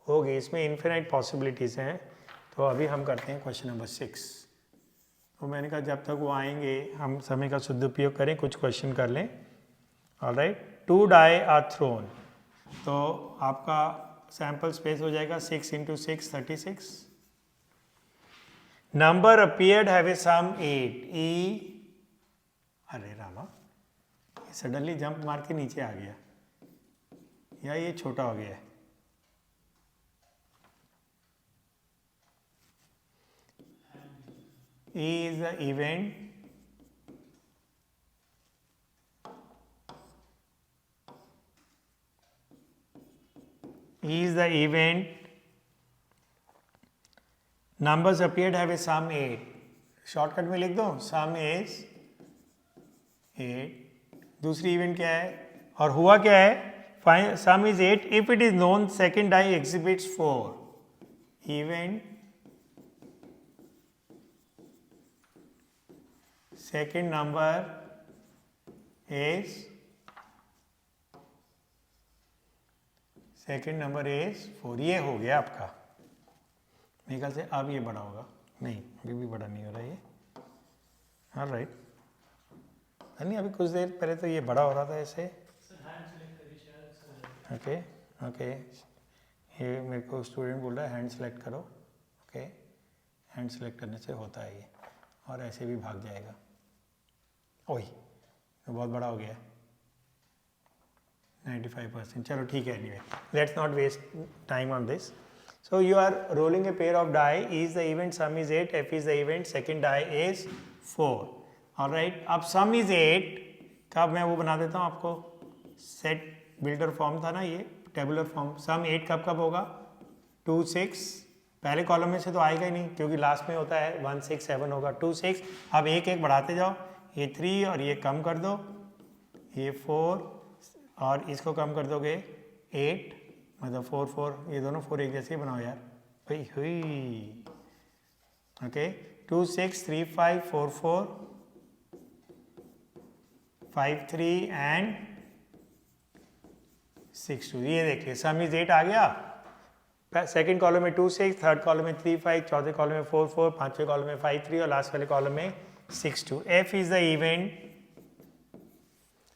होगी, इसमें इन्फिनाइट पॉसिबिलिटीज़ हैं। तो अभी हम करते हैं क्वेश्चन नंबर 6। तो मैंने कहा जब तक वो आएंगे हम समय का सदुपयोग करें, कुछ क्वेश्चन कर लें। Alright, two dice are thrown, तो आपका सैम्पल स्पेस हो जाएगा 6 × 6 36। नंबर अपीयर्ड हैव ए सम 8 ई, अरे रामा सडनली जंप मार के नीचे आ गया, या ये छोटा हो गया है। E is the event numbers appeared have a sum 8। Shortcut में लिख दो sum is 8। दूसरी इवेंट क्या है और हुआ क्या है, sum is 8 if it is known second die exhibits 4। Event second number is 4। ये हो गया आपका। मेरे ख्याल से अब ये बड़ा होगा, नहीं अभी भी बड़ा नहीं हो रहा ये। ऑलराइट, नहीं अभी कुछ देर पहले तो ये बड़ा हो रहा था ऐसे। ओके ओके, ये मेरे को स्टूडेंट बोल रहा है हैंड सेलेक्ट करो। ओके, हैंड सेलेक्ट करने से होता है ये, और ऐसे भी भाग जाएगा। ओह तो बहुत बड़ा हो गया है 95%। चलो ठीक है, anyway let's not waste time on this. So you are rolling a pair of die, is the event sum is 8, F is the event second die is 4। Alright, अब सम इज 8 का मैं वो बना देता हूँ आपको, सेट बिल्डर फॉर्म था ना ये, टेबुलर फॉर्म। सम 8 कब कब होगा, 2 6, पहले कॉलम में से तो आएगा ही नहीं क्योंकि लास्ट में होता है 1 6 7 होगा, 2 6। अब एक एक बढ़ाते जाओ, ये 3 और ये कम कर दो, ये 4 और इसको कम कर दोगे 8, मतलब 4 4, ये दोनों 4 एक जैसे ही बनाओ यार। हुई हुई, ओके 2 6 3 5 4 4 5 3 एंड 6 2। ये देखिए सम इज 8 आ गया। सेकेंड कॉलम में 2 6, थर्ड कॉलम में 3 5, चौथे कॉलम में 4 4, पांचवें कॉलम में 5 3 और लास्ट वाले कॉलम में 6 2। F is the event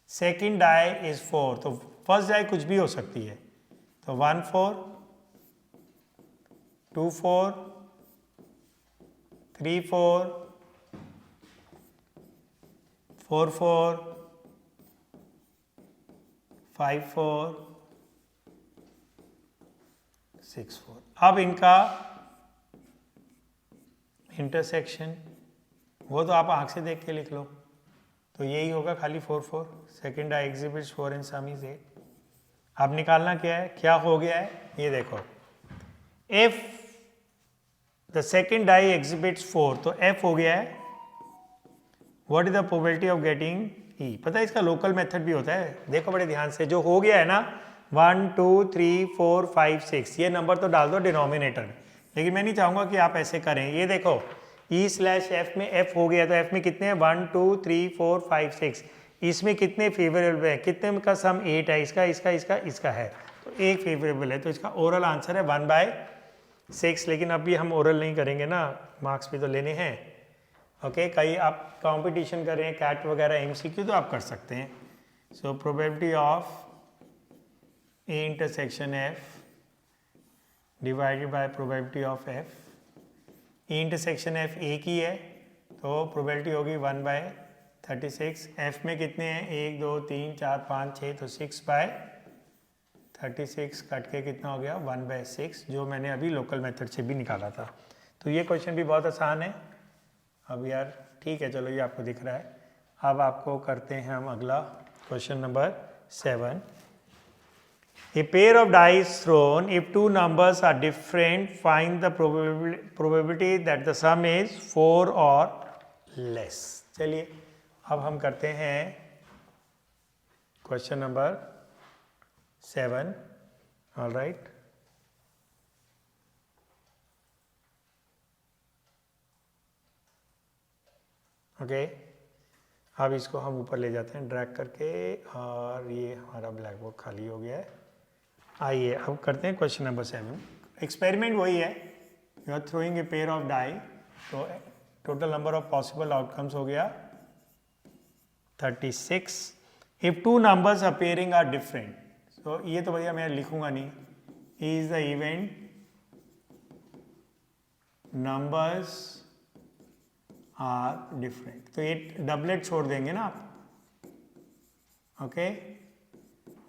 second die is 4। तो फर्स्ट डाई कुछ भी हो सकती है, तो 1 4 2 4 3 4 4 4 5 4 6 4। अब इनका इंटरसेक्शन वो तो आप आंख से देख के लिख लो, तो यही होगा खाली 4 4। Second die exhibits 4 and sum is 8। अब निकालना क्या है, क्या हो गया है ये देखो, if the second die exhibits 4, तो एफ हो गया है। What is the probability of getting E, पता है इसका लोकल मेथड भी होता है, देखो बड़े ध्यान से। जो हो गया है ना 1 2 3 4 5 6, ये नंबर तो डाल दो डिनोमिनेटर में, लेकिन मैं नहीं चाहूंगा कि आप ऐसे करें। ये देखो E/F में F हो गया, तो F में कितने हैं 1 2 3 4 5 6, इसमें कितने फेवरेबल है, कितने का सम 8 है, इसका इसका इसका इसका है, तो एक फेवरेबल है, तो इसका ओरल आंसर है 1/6। लेकिन अभी हम ओरल नहीं करेंगे ना, मार्क्स भी तो लेने हैं। ओके, कहीं आप कंपटीशन कर रहे हैं कैट वगैरह MCQ, तो आप कर सकते हैं। सो probability of A intersection F divided by probability of F। E intersection F एक ही है, तो प्रोबेबिलिटी होगी 1/36। F में कितने हैं 1 2 3 4 5 6, तो 6/36। 36 कट के कितना हो गया 1/6, जो मैंने अभी लोकल मेथड से भी निकाला था। तो ये क्वेश्चन भी बहुत आसान है। अब यार ठीक है, चलो ये आपको दिख रहा है। अब आपको करते हैं हम अगला question number 7। A pair of dice thrown, if two numbers are different, find the probability that the sum is 4 or less। चलिए अब हम करते हैं question number 7। All right, okay. अब इसको हम ऊपर ले जाते हैं ड्रैग करके, और ये हमारा ब्लैक बोर्ड खाली हो गया है। आइए अब करते हैं क्वेश्चन नंबर 7। एक्सपेरिमेंट वही है, you are throwing a pair of die, तो total number of possible outcomes हो गया 36। If two numbers appearing are different, तो ये तो भैया मैं लिखूंगा नहीं, is the event numbers are different, तो ये डबलेट छोड़ देंगे ना आप, ओके।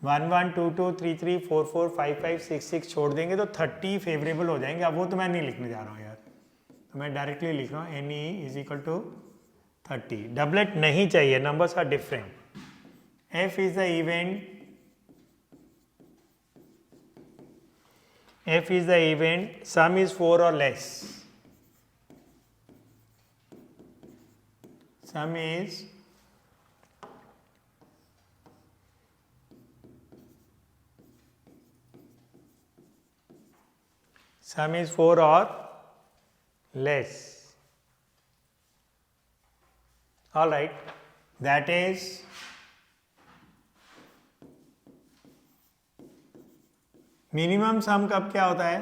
1 1 2 2 3 3 4 4 5 5 6 6 छोड़ देंगे तो 30 फेवरेबल हो जाएंगे। अब वो तो मैं नहीं लिखने जा रहा हूँ यार, तो मैं डायरेक्टली लिख रहा हूँ NE is equal to 30। Doublet नहीं चाहिए, numbers are different. F is the event sum is 4 और less, sum is sum is 4 or less. All right, that is minimum सम कब क्या होता है?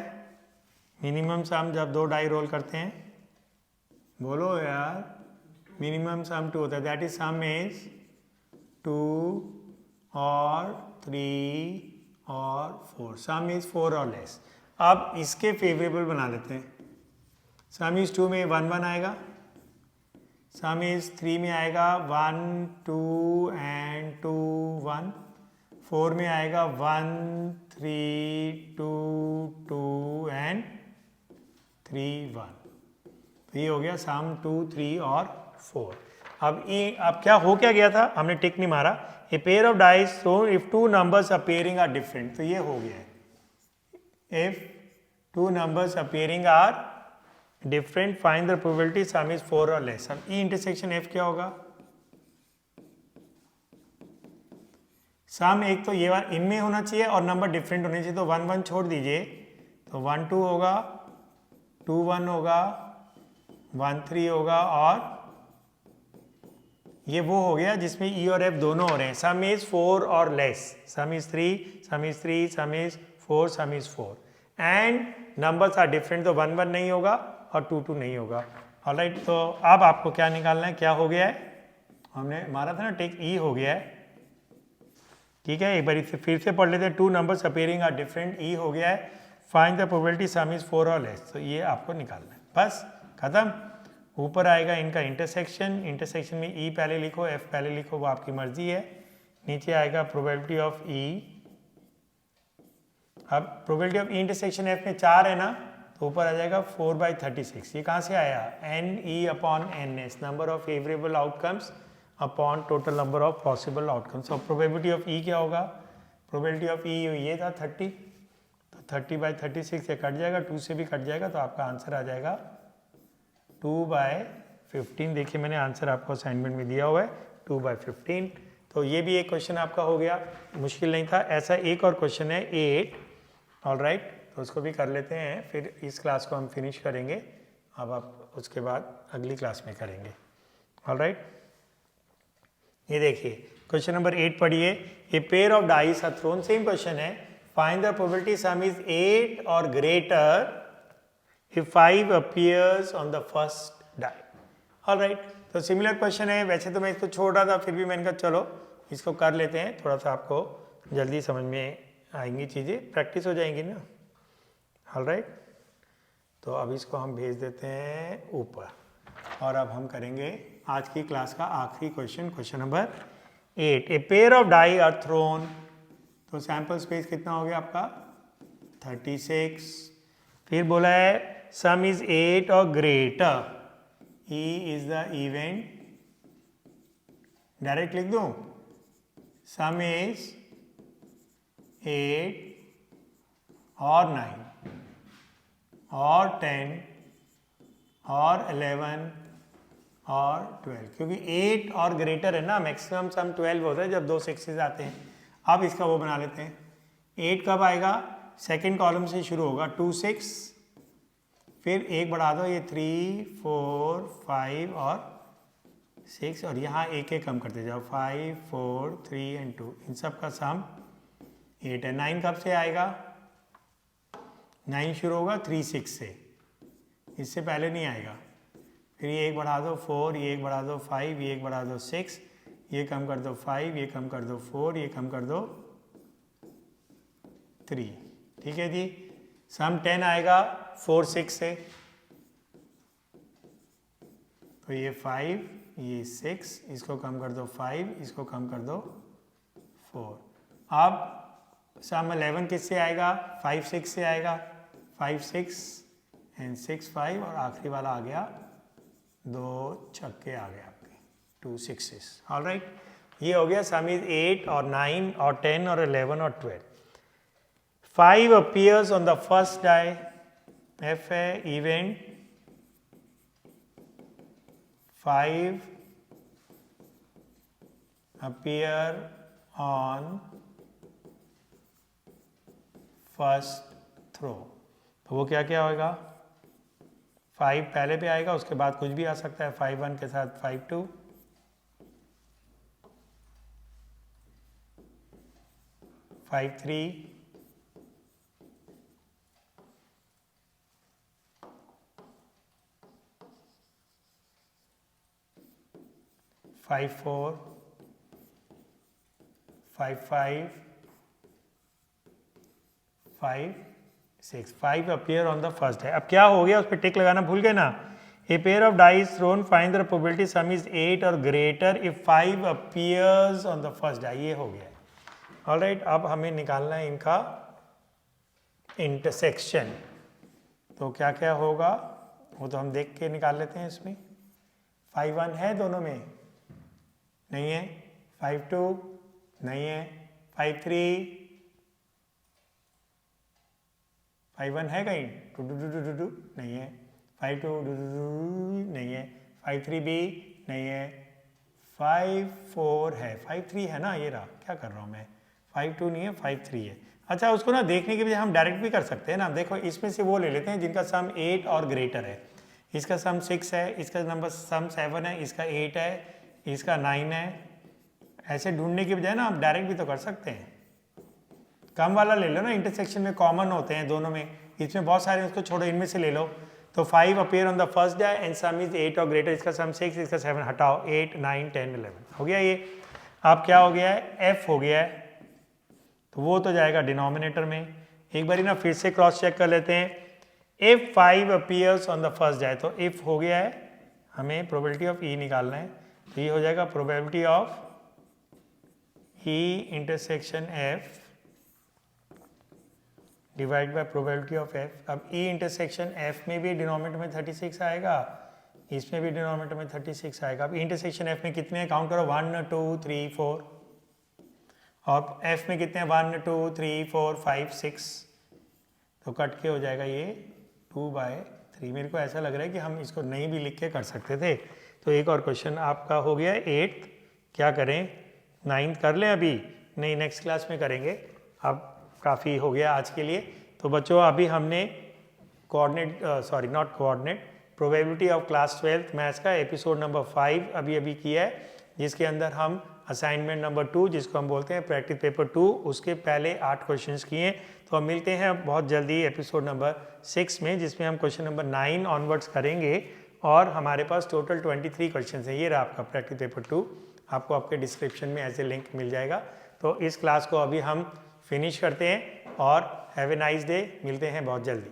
मिनिमम सम जब दो डाई रोल करते हैं, बोलो यार, मिनिमम सम 2 होता है, दैट इज सम इज 2 और 3 और 4, सम इज 4 और लेस। अब इसके फेवरेबल बना लेते हैं। सम इज 2 में 1 1 आएगा, सम इज 3 में आएगा 1 2 एंड 2 1, 4 में आएगा 1 3 2 2 एंड 3 1। तो ये हो गया सम 2 3 और 4। अब क्या हो क्या गया था, हमने टिक नहीं मारा। A pair of dice thrown if two numbers appearing are different, तो ये हो गया है। If two numbers appearing are different find the probability sum is 4 और लेस। अब ई इंटरसेक्शन एफ क्या होगा? सम एक तो ये इनमें होना चाहिए और नंबर डिफरेंट होने चाहिए, तो 1 1 छोड़ दीजिए, तो 1 2 होगा, 2 1 होगा, 1 3 होगा, और ये वो हो गया जिसमें ई और एफ दोनों हो रहे हैं। सम इज 4 और less, sum is 3, sum is 3, sum is 4, sum is 4, and numbers are different, तो 1 1 नहीं होगा और 2 2 नहीं होगा। ऑलराइट, तो अब आपको क्या निकालना है, क्या हो गया है, हमने मारा था ना टिक, ई हो गया है, ठीक है। एक बार इसे फिर से पढ़ लेते हैं। Two numbers appearing are different, E हो गया है। Find the probability sum is 4 और लेस, तो ये आपको निकालना है, बस खत्म। ऊपर आएगा इनका इंटरसेक्शन, इंटरसेक्शन में ई पहले लिखो, एफ पहले लिखो, वो आपकी मर्जी है। नीचे आएगा प्रोबेबिलिटी ऑफ ई। अब probability of E intersection F में 4 है ना, तो ऊपर आ जाएगा 4/36। ये कहाँ से आया? NE upon NS, number of favourable outcomes upon total number of possible outcomes. और प्रोबेबिलिटी ऑफ ई क्या होगा? प्रोबेबिलिटी ऑफ ई ये था 30, तो 30/36 से कट जाएगा, 2 से भी कट जाएगा, तो आपका आंसर आ जाएगा 2/15। देखिए मैंने आंसर आपको असाइनमेंट में दिया हुआ है 2/15। तो ये भी एक क्वेश्चन आपका हो गया, मुश्किल नहीं था। ऐसा एक और क्वेश्चन है 8, ऑलराइट, तो उसको भी कर लेते हैं, फिर इस क्लास को हम फिनिश करेंगे। अब आप उसके बाद अगली क्लास में करेंगे, ऑलराइट। ये देखिए क्वेश्चन नंबर 8 पढ़िए। A pair of dice are thrown, same question है। Find the probability sum is 8 और greater if 5 appears on the first die। Alright, तो सिमिलर क्वेश्चन है। वैसे तो मैं इसको छोड़ रहा था, फिर भी मैंने कहा चलो इसको कर लेते हैं, थोड़ा सा आपको जल्दी समझ में आएंगी चीज़ें, प्रैक्टिस हो जाएंगी ना। ऑलराइट, तो अब इसको हम भेज देते हैं ऊपर, और अब हम करेंगे आज की क्लास का आखिरी question, question number 8। A pair of die are thrown, तो सैम्पल स्पेस कितना हो गया आपका 36। फिर बोला है सम इज 8 और greater, E is the event, direct लिख दूं, सम इज 8 और 9 और 10 और 11 और 12, क्योंकि 8 और ग्रेटर है ना, मैक्सिमम सम 12 होता है जब दो सिक्सेस आते हैं। अब इसका वो बना लेते हैं, 8 कब आएगा, सेकंड कॉलम से शुरू होगा 2 6, फिर एक बढ़ा दो, ये 3 4 5 और 6, और यहाँ एक एक कम करते जाओ, 5 4 3 एंड 2, इन सब का सम 8 है। 9 कब से आएगा, 9 शुरू होगा 3 6 से, इससे पहले नहीं आएगा। फिर ये एक बढ़ा दो 4, ये एक बढ़ा दो 5, ये एक बढ़ा दो 6, ये कम कर दो 5, ये कम कर दो 4, ये कम कर दो 3। ठीक है जी। सम 10 आएगा 4 6 से, तो ये 5, ये 6, इसको कम कर दो 5, इसको कम कर दो 4। अब सम 11 किससे आएगा, 5 6 से आएगा, 5 6 एंड 6 5, और आखिरी वाला आ गया, 2 छक्के आ गए आपके, 2 6s। ऑलराइट, ये हो गया सम इज 8 और 9 और 10 और 11 और 12। 5 appears on the first die, F है event, 5 appear on first throw, तो वो क्या क्या होगा, 5 पहले पे आएगा, उसके बाद कुछ भी आ सकता है, 5 1 के साथ 5 2, 5 3, 5 4, 5 5, 5 6, 5 appear on the first die। अब क्या हो गया, उस पर टिक लगाना भूल गए ना, a pair of dice thrown find the probability sum is 8 और greater if 5 appears on the first die, ये हो गया है। ऑलराइट, अब हमें निकालना है इनका इंटरसेक्शन, तो क्या क्या होगा वो तो हम देख के निकाल लेते हैं। इसमें 5 1 है दोनों में, नहीं है, 5 2 नहीं है, 5 3, 5 1 है कहीं, two two two two two नहीं है, 5 2 नहीं है, 5 3 भी नहीं है, 5 4 है, 5 3 है ना, ये रहा, क्या कर रहा हूँ मैं, 5 2 नहीं है, 5 3 है। अच्छा, उसको ना देखने के बजाय हम डायरेक्ट भी कर सकते हैं ना, देखो इसमें से वो ले लेते हैं जिनका सम 8 और ग्रेटर है, इसका सम 6 है, इसका नंबर सम 7 है, इसका 8 है, इसका 9 है। ऐसे ढूंढने के बजाय ना हम डायरेक्ट भी तो कर सकते हैं, कम वाला ले लो ना, इंटरसेक्शन में कॉमन होते हैं दोनों में, इसमें बहुत सारे, उसको छोड़ो, इनमें से ले लो। तो 5 appear on the first die and sum is 8 और ग्रेटर, इसका सम 6, इसका 7 हटाओ, 8 9 10 11 हो गया। ये अब क्या हो गया है, f हो गया है, तो वो तो जाएगा डिनोमिनेटर में। एक बार ना फिर से क्रॉस चेक कर लेते हैं, if 5 appears on the first die, तो इफ हो गया है, हमें प्रोबेबिलिटी ऑफ ई निकालना है, तो ये हो जाएगा probability of E intersection F divide by probability of F. अब ई इंटरसेक्शन एफ में भी डिनोमिनेटर में 36 आएगा, इसमें भी डिनोमिनेटर में 36 आएगा। अब इंटरसेक्शन एफ में कितने हैं, काउंट करो, 1 2 3 4, और एफ में कितने हैं, 1 2 3 4 5 6, तो कट के हो जाएगा ये 2/3। मेरे को ऐसा लग रहा है कि हम इसको नहीं भी लिख के कर सकते थे। तो एक और क्वेश्चन आपका हो गया 8th, क्या करें, 9th कर लें अभी, नहीं नेक्स्ट क्लास में करेंगे, अब काफ़ी हो गया आज के लिए। तो बच्चों अभी हमने probability of class 12th maths का एपिसोड नंबर 5 अभी किया है, जिसके अंदर हम असाइनमेंट नंबर 2, जिसको हम बोलते हैं प्रैक्टिस पेपर 2, उसके पहले 8 क्वेश्चंस किए। तो हम मिलते हैं बहुत जल्दी एपिसोड नंबर 6 में, जिसमें हम क्वेश्चन नंबर 9 ऑनवर्ड्स करेंगे, और हमारे पास टोटल 23 क्वेश्चन हैं। ये रहा आपका प्रैक्टिस पेपर 2, आपको आपके डिस्क्रिप्शन में ऐसे लिंक मिल जाएगा। तो इस क्लास को अभी हम फिनिश करते हैं, और हैव ए नाइस डे, मिलते हैं बहुत जल्दी।